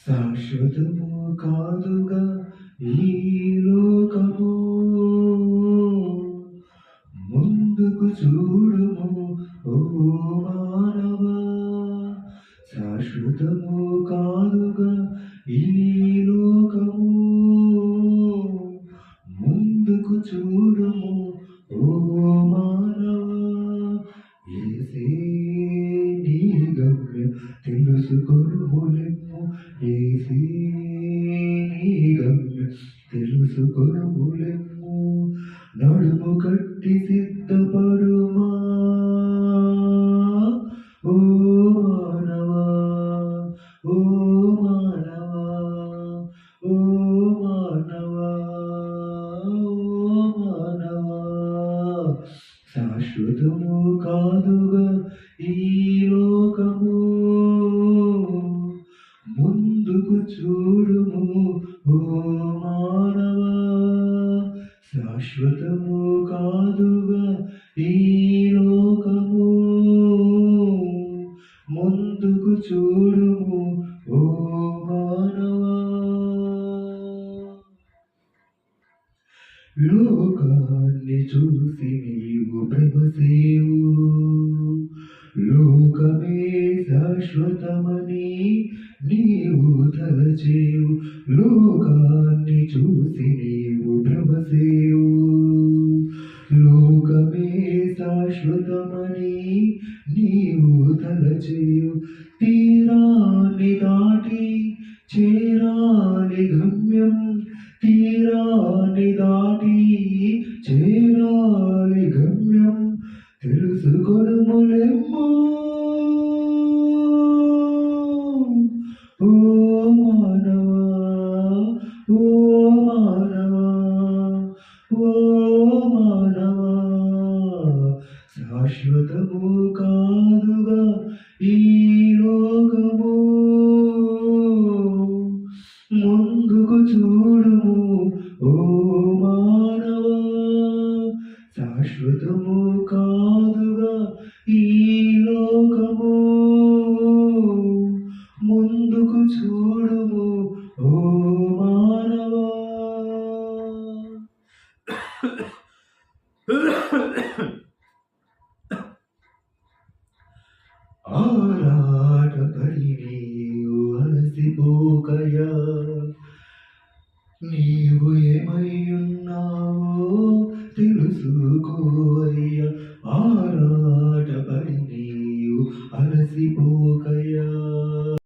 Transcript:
శాశ్వతము కాదుగా ఈ లోకము, ముందుకు చూడుము ఓ మానవా. శాశ్వతము కాదుగా ఈ లోకము, ముందుకు చూడుము ఓ మానవా. యేసే నీ గమ్యం తెలుసుకొనుములెమ్ము, యేసే నీ గమ్యం తెలుసుకొనుములెమ్ము. నడుము కట్టి సిద్ధపడుమా ఓ మానవా, ఓ మానవా, ఓ మానవా, ఓ మానవా. శాశ్వతము కాదుగా ఈ లోకము, ముందుకు చూడుము ఓ మానవా. శాశ్వతము కాదుగా ఈ లోకము, ముందుకు చూడుము ఓ మానవా. లోకాన్ని చూసి నీవు భ్రమసేవు, లోకమే శాశ్వతమని నీవు తలచేవు. లోకాన్ని చూసి నీవు భ్రమసేవు, లోకమే శాశ్వతమని నీవు తలచేవు. తీరాన్ని దాటి చేరాలి గమ్యం, తీరాన్ని దాటి చేరాలి గమ్యం తెలుసుకొనుములెమ్ము ఓ మానవా, ఓ మానవా, ఓ మానవా. శాశ్వతము కాదుగా ఈ లోకము, ముందుకు చూ